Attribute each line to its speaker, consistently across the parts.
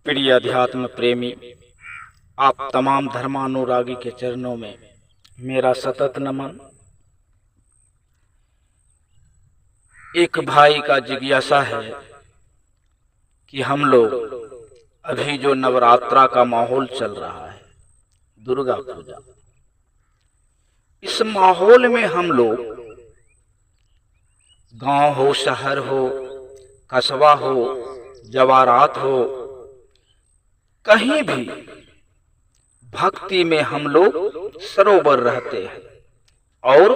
Speaker 1: प्रिय अध्यात्म प्रेमी, आप तमाम धर्मानुरागी के चरणों में मेरा सतत नमन। एक भाई का जिज्ञासा है कि हम लोग अभी जो नवरात्रा का माहौल चल रहा है, दुर्गा पूजा, इस माहौल में हम लोग गांव हो, शहर हो, कस्बा हो, जवारात हो, कहीं भी भक्ति में हम लोग सरोवर रहते हैं और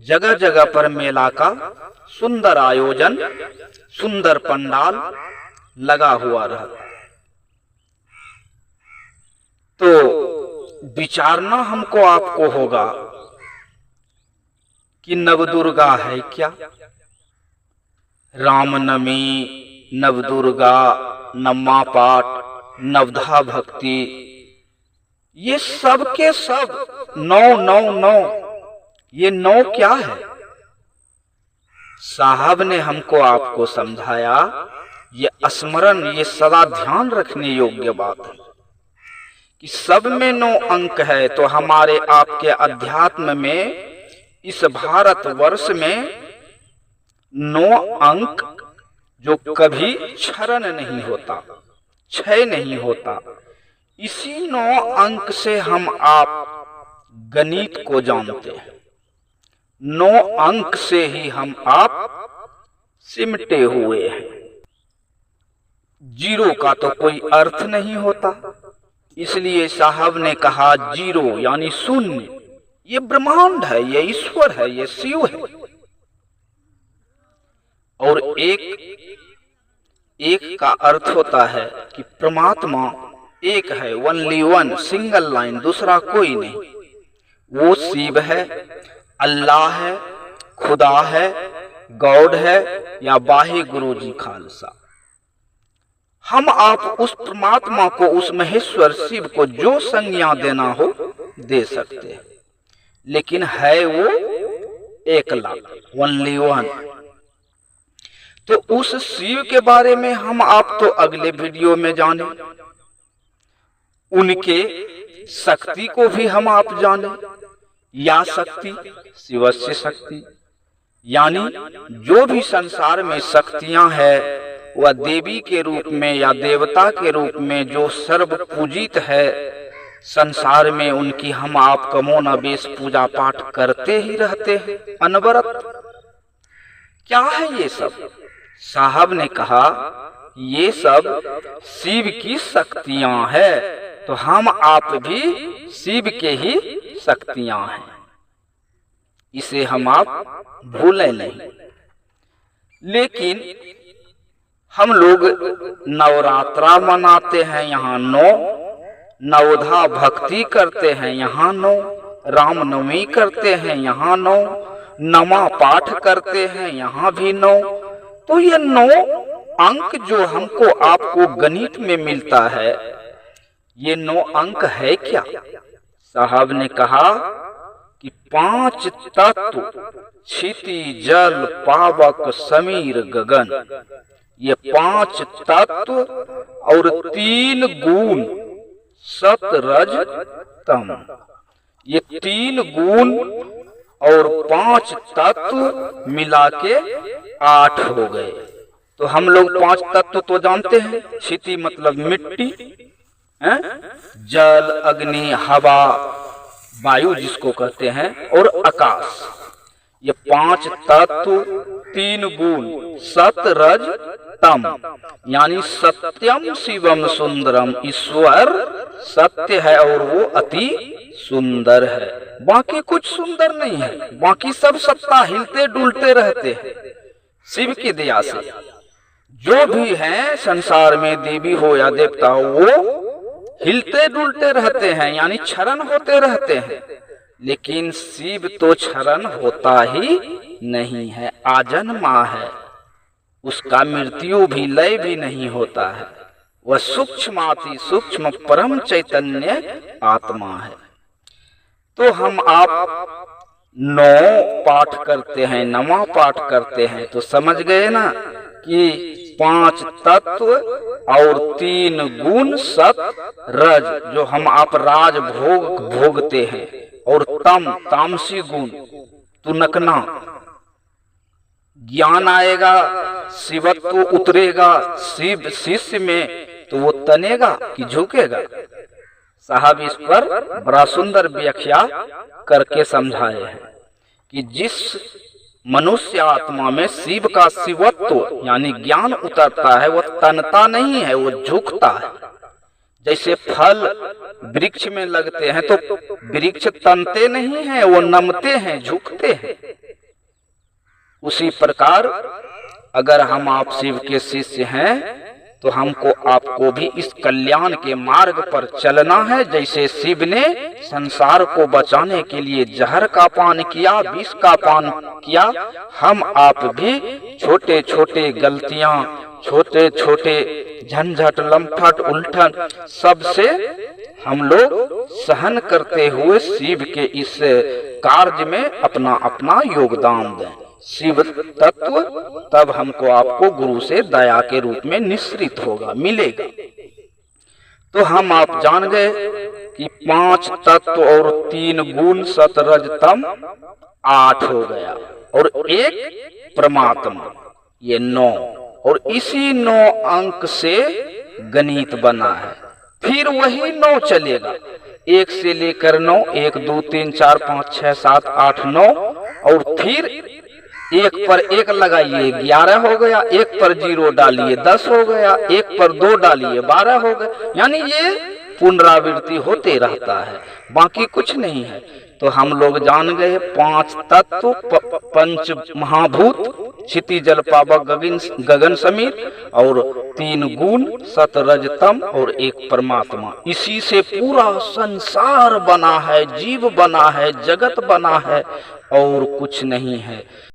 Speaker 1: जगह जगह पर मेला का सुंदर आयोजन, सुंदर पंडाल लगा हुआ रहता है। तो विचारना हमको आपको होगा कि नवदुर्गा है क्या? रामनवमी, नवदुर्गा, नम्मा पाठ, नवधा भक्ति, ये सब के सब 999, ये 9 क्या है? साहब ने हमको आपको समझाया, ये स्मरण, ये सदा ध्यान रखने योग्य बात है कि सब में 9 अंक है। तो हमारे आपके अध्यात्म में, इस भारत वर्ष में 9 अंक जो कभी क्षरण नहीं होता, क्षय नहीं होता, इसी 9 अंक से हम आप गणित को जानते हैं। 9 अंक से ही हम आप सिमटे हुए हैं। 0 का तो कोई अर्थ नहीं होता, इसलिए साहब ने कहा 0 यानी शून्य। ये ब्रह्मांड है, ये ईश्वर है, ये शिव है। और एक का अर्थ होता है कि परमात्मा एक है, ओनली वन, सिंगल लाइन, दूसरा कोई नहीं। वो शिव है, अल्लाह है, खुदा है, गॉड है या वाहे गुरु जी खालसा। हम आप उस परमात्मा को, उस महेश्वर शिव को जो संज्ञा देना हो दे सकते हैं, लेकिन है वो एकला, ओनली वन। तो उस शिव के बारे में हम आप तो अगले वीडियो में जाने, उनके शक्ति को भी हम आप जाने। या शक्ति शिवस्य शक्ति, यानी जो भी संसार में शक्तियां हैं वह देवी के रूप में या देवता के रूप में जो सर्व पूजित है संसार में, उनकी हम आप कमोनबेश पूजा पाठ करते ही रहते हैं अनवरत। क्या है ये सब? साहब ने कहा ये सब शिव की शक्तियां हैं, तो हम आप भी शिव के ही शक्तियां हैं, इसे हम आप भूलें नहीं। लेकिन हम लोग नवरात्रा मनाते हैं, यहाँ 9, नवधा भक्ति करते हैं, यहाँ 9, रामनवमी करते हैं, यहाँ 9, नमा पाठ करते हैं, यहाँ भी 9। तो ये 9 अंक जो हमको आपको गणित में मिलता है, ये 9 अंक है क्या? साहब ने कहा कि 5 तत्व, क्षिति, जल, पावक, समीर, गगन, ये 5 तत्व और 3 गुण, सत, रज, तम, ये 3 गुण और 5 तत्व मिला के 8 हो गए। तो हम लोग 5 तत्व तो जानते हैं। क्षिति मतलब मिट्टी, जल, अग्नि, हवा, वायु जिसको कहते हैं, और आकाश, ये 5 तत्व, 3 गुण, सत, रज, तम, यानी सत्यम शिवम सुंदरम, ईश्वर सत्य है और वो अति सुंदर है। बाकी कुछ सुंदर नहीं है, बाकी सब सत्ता हिलते डुलते रहते हैं शिव की दया से। जो भी है संसार में, देवी हो या देवता हो, वो हिलते डुलते रहते हैं, यानी क्षरण होते रहते हैं। लेकिन शिव तो क्षरण होता ही नहीं है, आजन्मा है, उसका मृत्यु भी, लय भी नहीं होता है। वह सूक्ष्माति सूक्ष्म परम चैतन्य आत्मा है। तो हम आप 9 पाठ करते हैं, नमा पाठ करते हैं, तो समझ गए ना कि पांच तत्व और तीन गुण सत रज, जो हम आप राज भोग भोगते हैं, और तम तामसी गुण तुनकना, ज्ञान आएगा, शिवत्व उतरेगा शिव शिष्य में, तो वो तनेगा कि झुकेगा। साहब इस पर बड़ा सुंदर व्याख्या करके समझाए हैं कि जिस मनुष्य आत्मा में शिव का शिवत्व यानी ज्ञान उतरता है, वो तनता नहीं है, वो झुकता है। जैसे फल वृक्ष में लगते हैं तो वृक्ष तनते नहीं हैं, वो नमते हैं, झुकते हैं। उसी प्रकार अगर हम आप शिव के शिष्य हैं तो हमको आपको भी इस कल्याण के मार्ग पर चलना है। जैसे शिव ने संसार को बचाने के लिए जहर का पान किया, विष का पान किया, हम आप भी छोटे छोटे गलतियां, छोटे छोटे झंझट लम्फट उल्टन सबसे हम लोग सहन करते हुए शिव के इस कार्य में अपना अपना योगदान दें। शिव तत्व तब हमको आपको गुरु से दया के रूप में निश्रित होगा, मिलेगा। तो हम आप जान गए कि पांच तत्व और तीन गुण सत रज तम 8 हो गया, और एक परमात्मा, ये 9, और इसी 9 अंक से गणित बना है। फिर वही 9 चलेगा, 1 से लेकर 9, 1 2 3 4 5 6 7 8 9, और फिर 1 पर 1 लगाइए 11 हो गया, 1 पर 0 डालिए 10 हो गया, 1 पर 2 डालिए 12 हो गया। यानी ये पुनरावृत्ति होते रहता है, बाकी कुछ नहीं है। तो हम लोग जान गए 5 तत्व, 5 महाभूत, क्षिति जल पावक गगन समीर, और 3 गुण सत रज तम, और 1 परमात्मा। इसी से पूरा संसार बना है, जीव बना है, जगत बना है, और कुछ नहीं है।